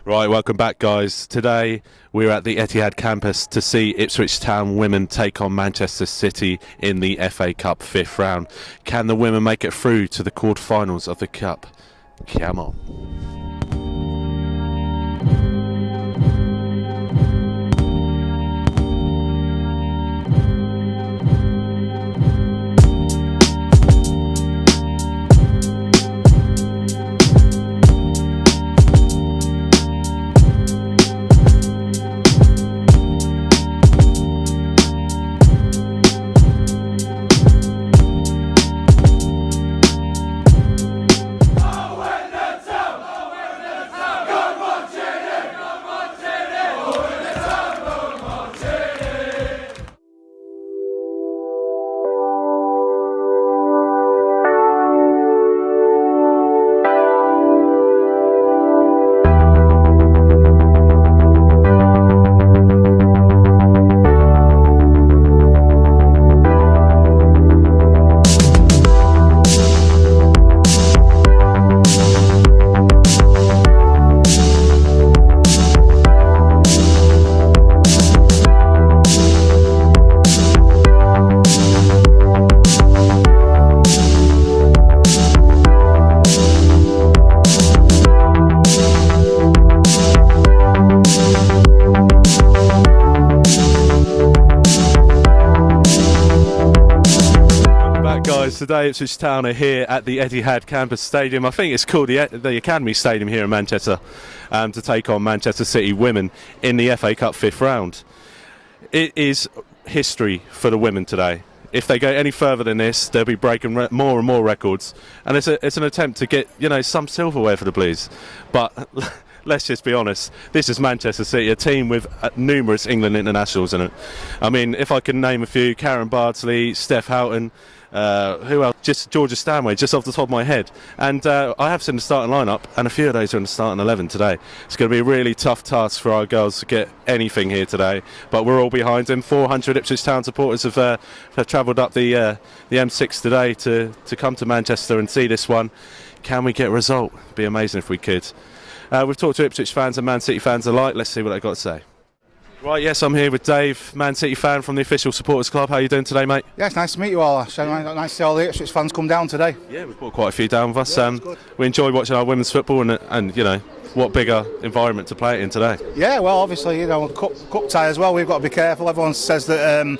Right, welcome back, guys. Today we're at the Etihad campus to see Ipswich Town women take on Manchester City in the FA Cup fifth round. Can the women make it through to the quarterfinals of the Cup? Come on. Today Ipswich Town are here at the Etihad campus stadium. I think it's called the Academy Stadium here in Manchester, to take on Manchester City women in the FA Cup fifth round. It is history for the women today. If they go any further than this, they'll be breaking more and more records, and it's an attempt to get some silverware for the Blues. But let's just be honest, this is Manchester City, a team with numerous England internationals in it. I mean, if I can name a few: Karen Bardsley, Steph Houghton, who else? Just Georgia Stanway, just off the top of my head. And I have seen the starting lineup, and a few of those are in the starting 11 today. It's going to be a really tough task for our girls to get anything here today, but we're all behind them. 400 Ipswich Town supporters have travelled up the M6 today to come to Manchester and see this one. Can we get a result? It'd be amazing if we could. We've talked to Ipswich fans and Man City fans alike. Let's see what they've got to say. Right, yes, I'm here with Dave, Man City fan from the official supporters club. How are you doing today, mate? Yeah, it's nice to meet you all. Nice to see all the Ipswich fans come down today. Yeah, we've brought quite a few down with us. We enjoy watching our women's football, and what bigger environment to play it in today. Yeah, well, obviously, cup tie as well. We've got to be careful. Everyone says that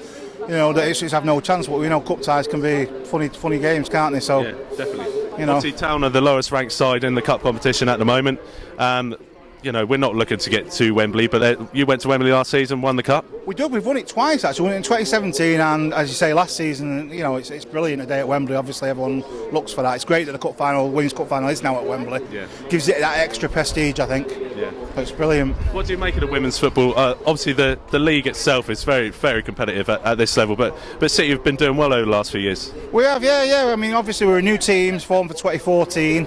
that Ipswich have no chance, but we know cup ties can be funny games, can't they? So yeah, definitely. Obviously, Town are the lowest ranked side in the cup competition at the moment. We're not looking to get to Wembley, but you went to Wembley last season, won the cup. We did. We've won it twice actually. We won it in 2017, and as you say, last season. It's brilliant today at Wembley. Obviously, everyone looks for that. It's great that the Women's Cup final is now at Wembley. Yeah. Gives it that extra prestige, I think. Yeah. But it's brilliant. What do you make of the women's football? Obviously, the league itself is very, very competitive at this level, but City have been doing well over the last few years. We have, yeah. I mean, obviously, we're a new team formed for 2014.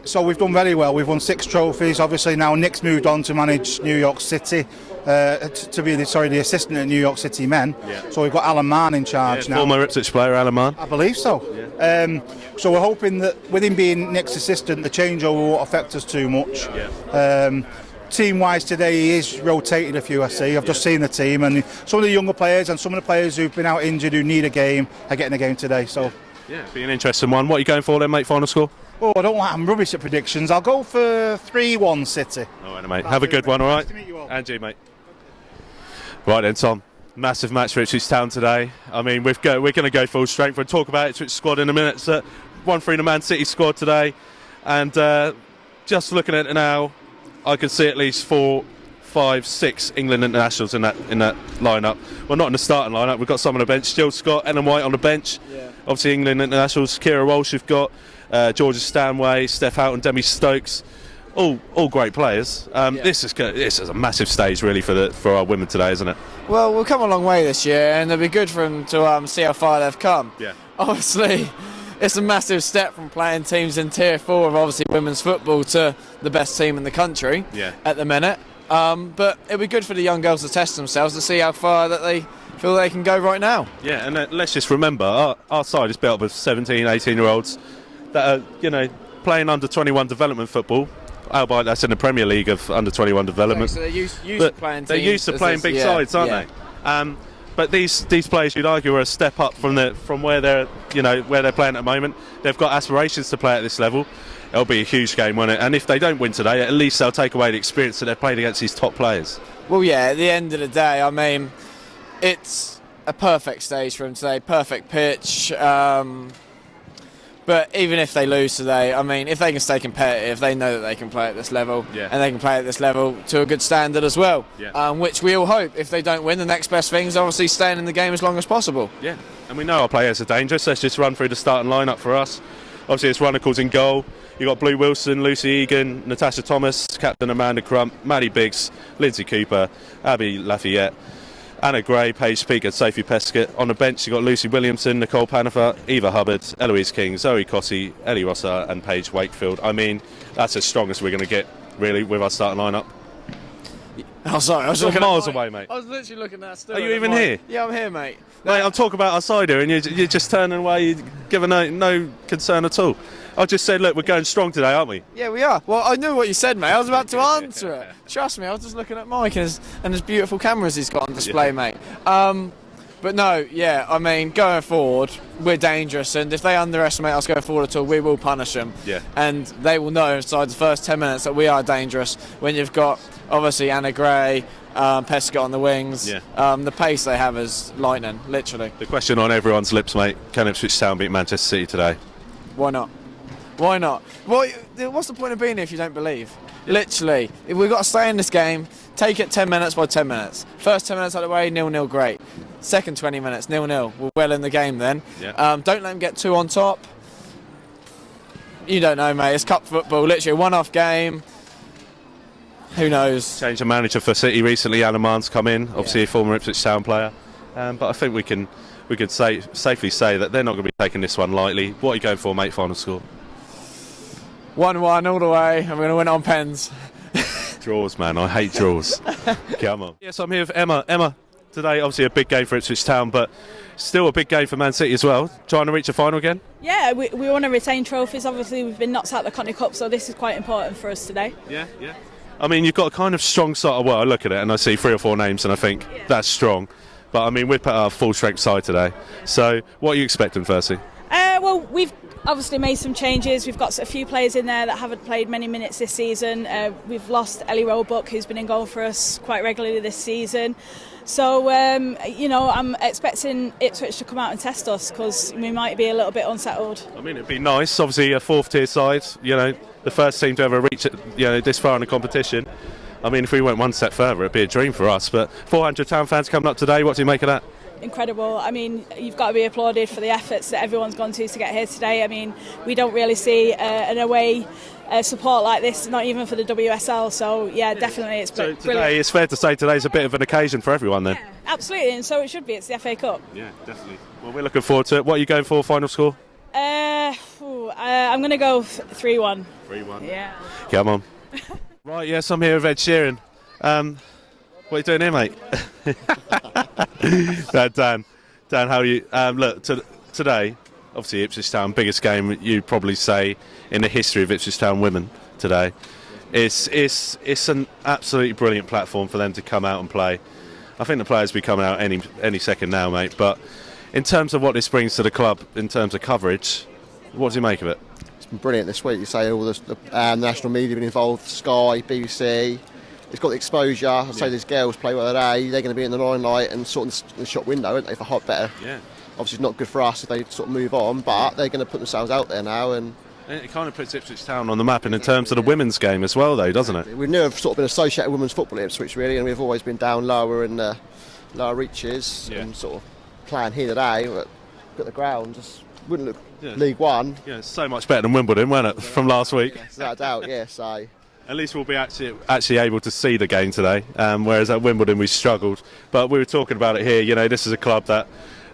So we've done very well. We've won 6 trophies. Obviously now Nick's moved on to manage New York City, to be the assistant at New York City men. Yeah. So we've got Alan Mann in charge now. Former Ipswich player Alan Mann. I believe so. Yeah. So we're hoping that with him being Nick's assistant, the changeover won't affect us too much. Yeah. Team-wise today, he is rotated a few. I see. I've just seen the team, and some of the younger players and some of the players who've been out injured who need a game are getting a game today. So. Yeah, be an interesting one. What are you going for then, mate? Final score? Oh, I don't like. I'm rubbish at predictions. I'll go for 3-1 City. All right, mate. Have a good one, all right? Nice to meet you all. And you, mate. Right then, Tom. Massive match for Ipswich Town today. I mean, we're going to go full strength. We'll talk about Ipswich squad in a minute. So, 1-3 the Man City squad today. And just looking at it now, I can see at least 4, 5, 6 England internationals in that lineup. Well, not in the starting lineup. We've got some on the bench. Jill Scott, Ellen White on the bench. Yeah. Obviously, England internationals. Kira Walsh, you've got Georgia Stanway, Steph Houghton, Demi Stokes. All great players. This is a massive stage really for our women today, isn't it? Well, we've come a long way this year, and it'll be good for them to see how far they've come. Yeah. Obviously, it's a massive step from playing teams in Tier 4 of obviously women's football to the best team in the country at the minute. But it'll be good for the young girls to test themselves to see how far that they feel they can go right now. Yeah, and let's just remember, our side is built up of 17, 18-year-olds that are, playing under 21 development football. albeit that's in the Premier League of under-21 development. So they're used to playing teams. They're used to playing big sides, aren't they? But these players, you'd argue, are a step up from where they're playing at the moment. They've got aspirations to play at this level. It'll be a huge game, won't it? And if they don't win today, at least they'll take away the experience that they've played against these top players. Well, yeah, at the end of the day, I mean, it's a perfect stage for them today, perfect pitch. But even if they lose today, I mean, if they can stay competitive, they know that they can play at this level, and they can play at this level to a good standard as well, which we all hope. If they don't win, the next best thing is obviously staying in the game as long as possible. Yeah, and we know our players are dangerous. Let's just run through the starting lineup for us. Obviously, it's Runnacles in goal. You've got Blue Wilson, Lucy Egan, Natasha Thomas, Captain Amanda Crump, Maddie Biggs, Lindsay Cooper, Abby Lafayette, Anna Gray, Paige Peake and Sophie Pescott. On the bench, you've got Lucy Williamson, Nicole Panifer, Eva Hubbard, Eloise King, Zoe Cossey, Ellie Rosser and Paige Wakefield. I mean, that's as strong as we're going to get, really, with our starting lineup. Oh, sorry, I was looking miles away, mate. I was literally looking at that still. Are you even here? Yeah, I'm here, mate. Mate, I'm talking about our side here, and you're just turning away, you're giving no concern at all. I just said, look, we're going strong today, aren't we? Yeah, we are. Well, I knew what you said, mate. I was about to answer it. Trust me, I was just looking at Mike and his beautiful cameras he's got on display, mate. But no, yeah, I mean, going forward, we're dangerous, and if they underestimate us going forward at all, we will punish them. Yeah. And they will know inside the first 10 minutes that we are dangerous when you've got, obviously, Anna Gray, Pescott on the wings. Yeah. The pace they have is lightning, literally. The question on everyone's lips, mate, can Ipswich Town beat Manchester City today? Why not? Why not? Well, what's the point of being here if you don't believe? Literally, we've got to stay in this game, take it 10 minutes by 10 minutes. First 10 minutes out of the way, 0-0, great. Second 20 minutes, 0-0. We're well in the game then. Yeah. Don't let them get two on top. You don't know, mate. It's cup football, literally a one-off game. Who knows? Change of manager for City recently. Alan Mahn's come in, obviously a former Ipswich Town player. But I think we could safely say that they're not going to be taking this one lightly. What are you going for, mate, final score? 1-1 all the way, and we're going to win on pens. Draws, man. I hate draws. Come on. Yes, I'm here with Emma. Emma, today obviously a big game for Ipswich Town, but still a big game for Man City as well. Trying to reach a final again? Yeah, we want to retain trophies. Obviously, we've been knocked out of the Conti Cup, so this is quite important for us today. Yeah. I mean, you've got a kind of strong side. Well, I look at it and I see 3 or 4 names and I think that's strong. But I mean, we've put our full strength side today. So what are you expecting, firstly? Well, we've obviously made some changes. We've got a few players in there that haven't played many minutes this season. We've lost Ellie Roebuck, who's been in goal for us quite regularly this season. So, I'm expecting Ipswich to come out and test us because we might be a little bit unsettled. I mean, it'd be nice. Obviously, a 4th tier side, the first team to ever reach it, this far in the competition. I mean, if we went one step further, it'd be a dream for us. But 400 Town fans coming up today, what do you make of that? Incredible. I mean, you've got to be applauded for the efforts that everyone's gone to get here today. I mean, we don't really see an away support like this, not even for the WSL. So, definitely it's brilliant. Today, it's fair to say today's a bit of an occasion for everyone then. Yeah, absolutely, and so it should be. It's the FA Cup. Yeah, definitely. Well, we're looking forward to it. What are you going for, final score? I'm going to go 3-1. 3-1? Yeah. Come on. Right, yes, I'm here with Ed Sheeran. What are you doing here, mate? Dan, how are you? Look, today, obviously Ipswich Town, biggest game you'd probably say in the history of Ipswich Town women today. It's an absolutely brilliant platform for them to come out and play. I think the players will be coming out any second now, mate. But in terms of what this brings to the club, in terms of coverage, what do you make of it? It's been brilliant this week. You say all the national media have been involved, Sky, BBC. It's got the exposure. I say these girls play well today. They're going to be in the limelight and sort of the shop window, aren't they, for hot better? Yeah. Obviously, it's not good for us if they sort of move on, but they're going to put themselves out there now. And it kind of puts Ipswich Town on the map in terms of the women's game as well, though, doesn't it? We've never sort of been associated with women's football at Ipswich, really, and we've always been down lower in the lower reaches and sort of playing here today. But got the ground, just wouldn't look League One. Yeah, it's so much better than Wimbledon, wasn't it, from last week? Without doubt, yeah. So at least we'll be actually able to see the game today, whereas at Wimbledon we struggled. But we were talking about it here. This is a club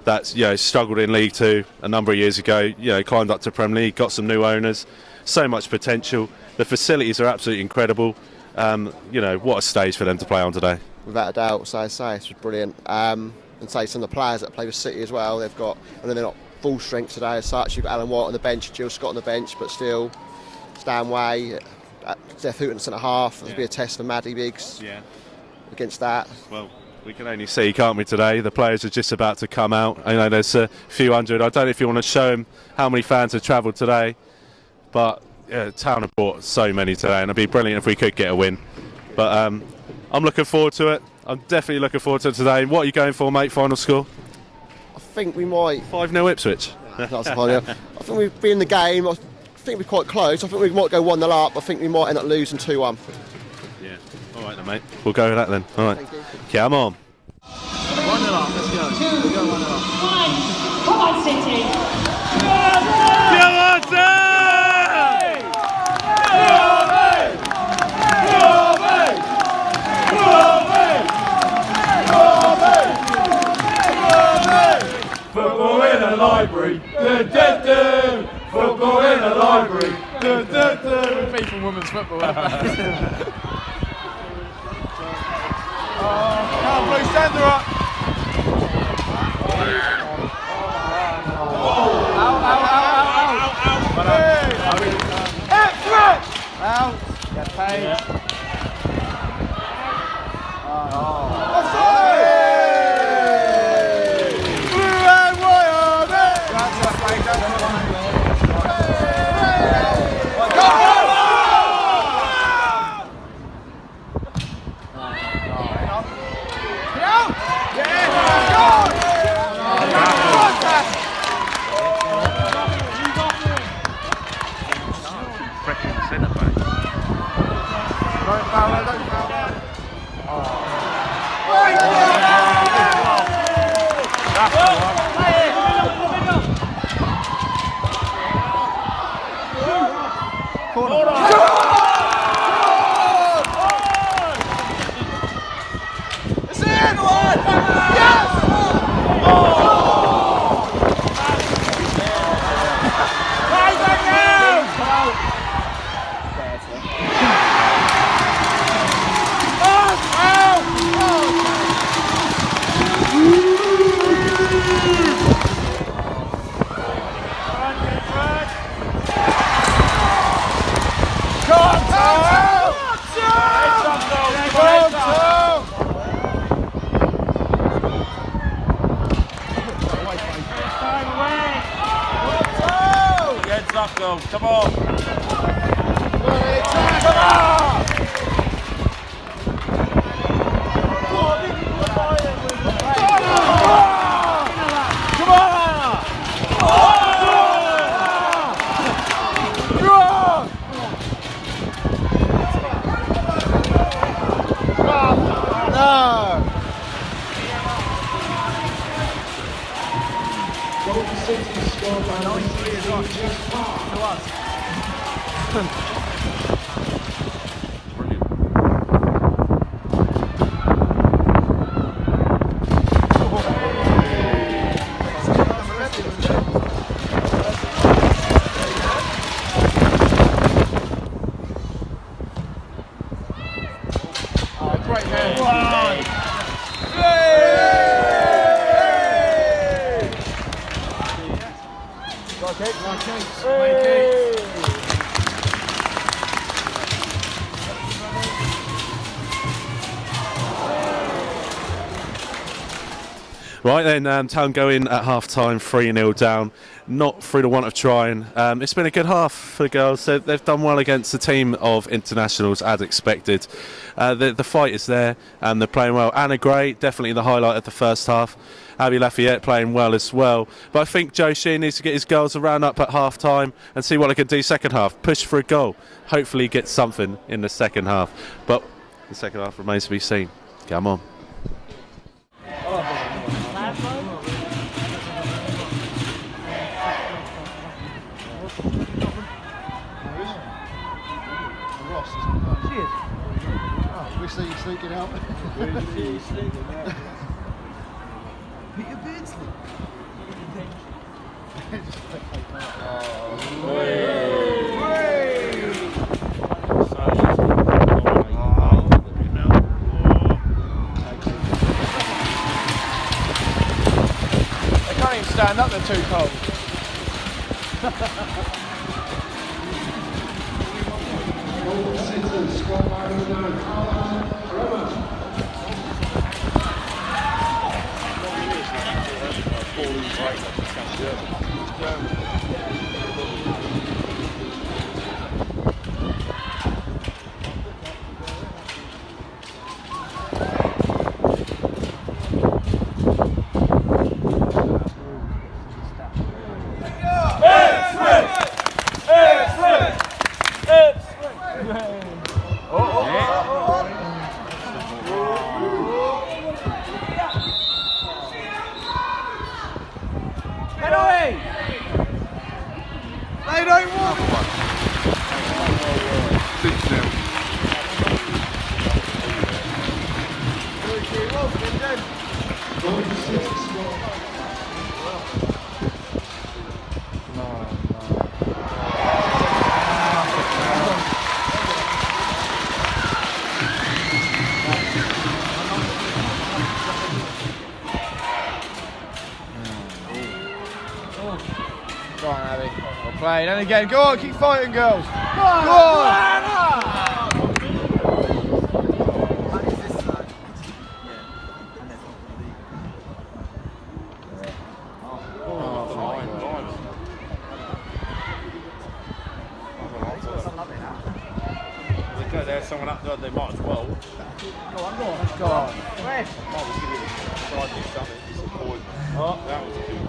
that's struggled in League Two a number of years ago. Climbed up to Premier League, got some new owners, so much potential. The facilities are absolutely incredible. What a stage for them to play on today. Without a doubt, so I say it's brilliant. And say some of the players that play with City as well. They've got, and then they're not full strength today as such. You've got Alan White on the bench, Jill Scott on the bench, but still Stanway, Steph Houghton centre half. There'll be a test for Maddie Biggs against that. Well, we can only see, can't we, today? The players are just about to come out. I know there's a few hundred. I don't know if you want to show them how many fans have travelled today, but Town have brought so many today, and it'd be brilliant if we could get a win. But I'm looking forward to it. I'm definitely looking forward to it today. What are you going for, mate? Final score? I think we might 5-0 Ipswich. That's a final. I think we've been in the game. I think we're quite close. I think we might go 1-0 up. I think we might end up losing 2-1. Yeah. All right then, mate. We'll go with that then. All right. Thank you. Come on. 1-0 up, let's go. We'll go 1-0 up. Come on, City! Come on, Sam! Football in a library, do-do-do. Football in a library, do-do-do. Beef and women's football. Come on, Blue, stand her up. Ipswich! Out. Get paid. Come on! Right then, Town go in at half-time, 3-0 down, not through the want of trying. It's been a good half for the girls. They've done well against the team of internationals, as expected. The fight is there, and they're playing well. Anna Gray, definitely the highlight of the first half. Abby Lafayette playing well as well. But I think Joe Sheehan needs to get his girls around up at half-time and see what they can do second half. Push for a goal. Hopefully get something in the second half. But the second half remains to be seen. Come on. We see you sneaking out. Peter Beardsley. They can't even stand up, they're too cold. Go on, Abby. Well played. And again, go on, keep fighting, girls. Go on! There's someone up there, they might as well. Go on. Go on. Might as well give you a try and do something to support. Oh, that was good.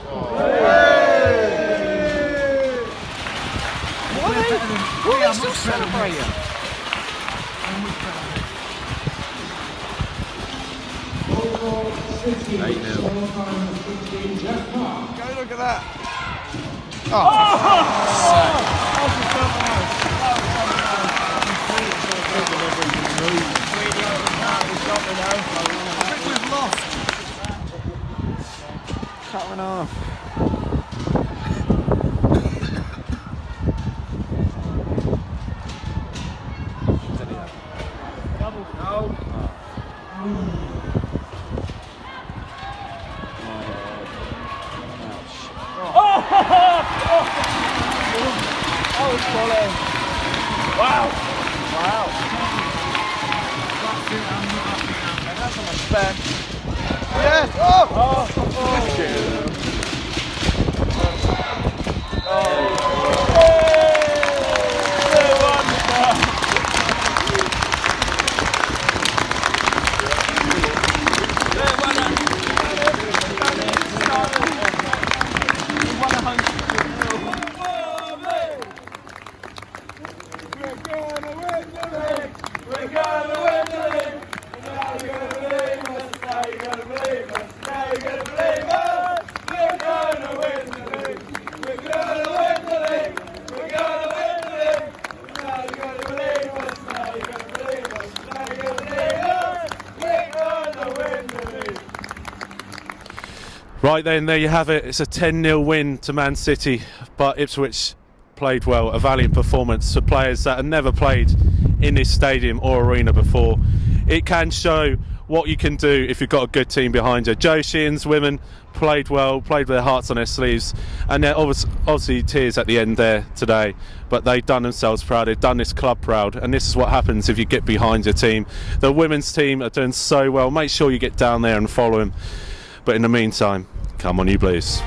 Why are you still celebrating? Go look at that. I think we've lost. Cut one off. Right then, there you have it. It's a 10-0 win to Man City, but Ipswich played well. A valiant performance for players that have never played in this stadium or arena before. It can show what you can do if you've got a good team behind you. Joe Sheehan's women played well, played with their hearts on their sleeves, and they're obviously tears at the end there today, but they've done themselves proud, they've done this club proud, and this is what happens if you get behind your team. The women's team are doing so well. Make sure you get down there and follow them. But in the meantime, come on you Blues.